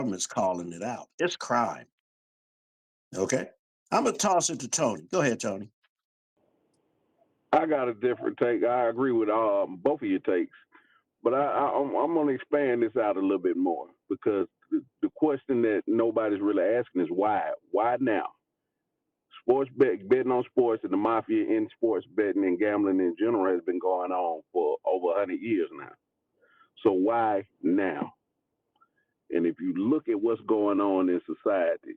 government's calling it out. It's crime. Okay. I'm gonna toss it to Tony. Go ahead, Tony. I got a different take. I agree with both of your takes, but I'm going to expand this out a little bit more because the question that nobody's really asking is why? Why now? Betting on sports and the mafia in sports betting and gambling in general has been going on for over 100 years now. So why now? And if you look at what's going on in society,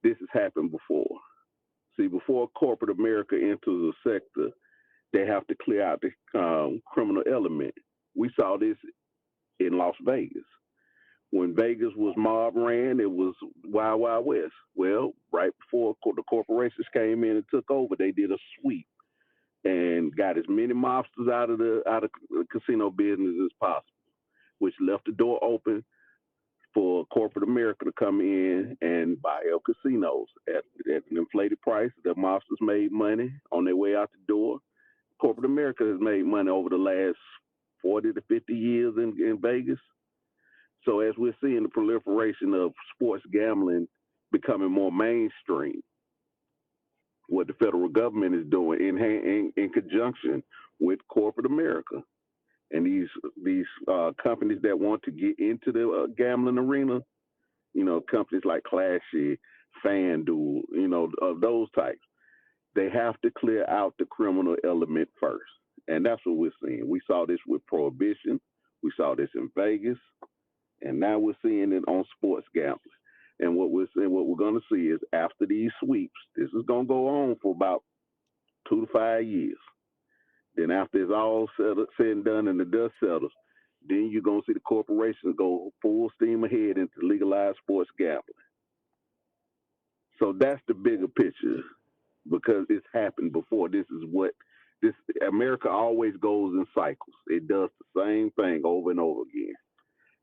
this has happened before. See, before corporate America enters the sector, they have to clear out the criminal element. We saw this in Las Vegas. When Vegas was mob ran, it was Wild Wild West. Well, right before the corporations came in and took over, they did a sweep and got as many mobsters out of the casino business as possible, which left the door open for corporate America to come in and buy up casinos at an inflated price. The mobsters made money on their way out the door. Corporate America has made money over the last 40 to 50 years in Vegas. So as we're seeing the proliferation of sports gambling becoming more mainstream, what the federal government is doing in conjunction with corporate America and these companies that want to get into the gambling arena, companies like Classy, FanDuel, those types, they have to clear out the criminal element first. And that's what we're seeing. We saw this with Prohibition. We saw this in Vegas. And now we're seeing it on sports gambling. And what we're going to see is after these sweeps, this is going to go on for about 2 to 5 years. Then after it's all said and done and the dust settles, then you're going to see the corporations go full steam ahead into legalized sports gambling. So that's the bigger picture because it's happened before. This America always goes in cycles. It does the same thing over and over again.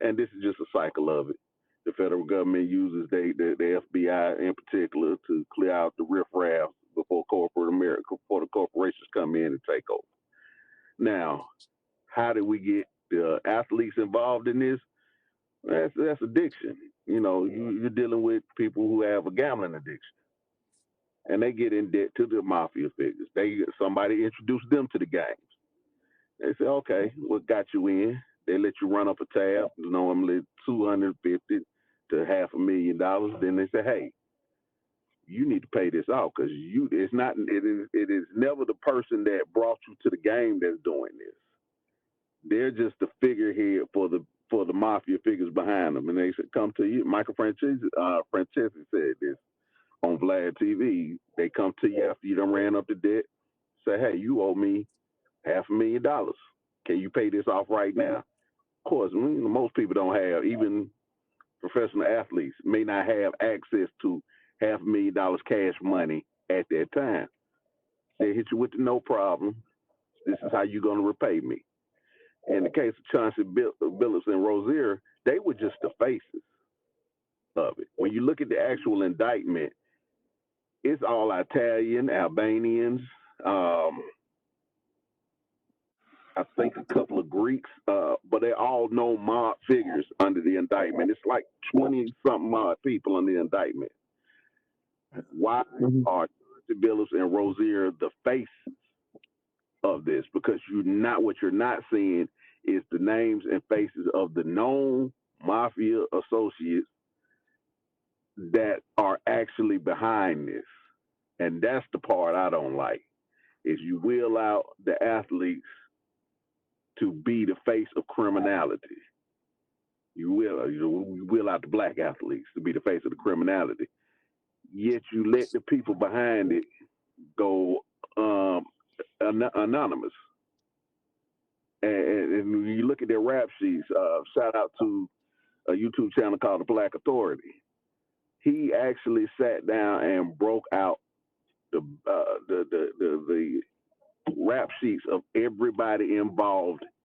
And this is just a cycle of it. The federal government uses the FBI in particular to clear out the riffraff before corporate America, before the corporations come in and take over. Now, how do we get the athletes involved in this? That's addiction. You're dealing with people who have a gambling addiction, and they get in debt to the mafia figures. Somebody introduced them to the games. They say, okay, what got you in? They let you run up a tab, normally $250 to $500,000. Then they say, hey, you need to pay this off because it is never the person that brought you to the game that's doing this. They're just the figurehead for the mafia figures behind them, and they said, come to you. Michael Francesi said this on Vlad TV. They come to you after you done ran up the debt, say, hey, you owe me $500,000. Can you pay this off right now? Of course, most people don't have, even professional athletes may not have access to $500,000 cash money at that time. They hit you with the no problem. This is how you're going to repay me. In the case of Chauncey Billups and Rozier, they were just the faces of it. When you look at the actual indictment, it's all Italian, Albanians, I think a couple of Greeks, but they all know mob figures under the indictment. It's like 20-something odd people on the indictment. Why are Billups and Rozier the faces of this? Because what you're not seeing is the names and faces of the known mafia associates that are actually behind this. And that's the part I don't like, is you wheel out the athletes to be the face of criminality. You wheel out the black athletes to be the face of the criminality. Yet you let the people behind it go anonymous. And when you look at their rap sheets, shout out to a YouTube channel called The Black Authority. He actually sat down and broke out the rap sheets of everybody involved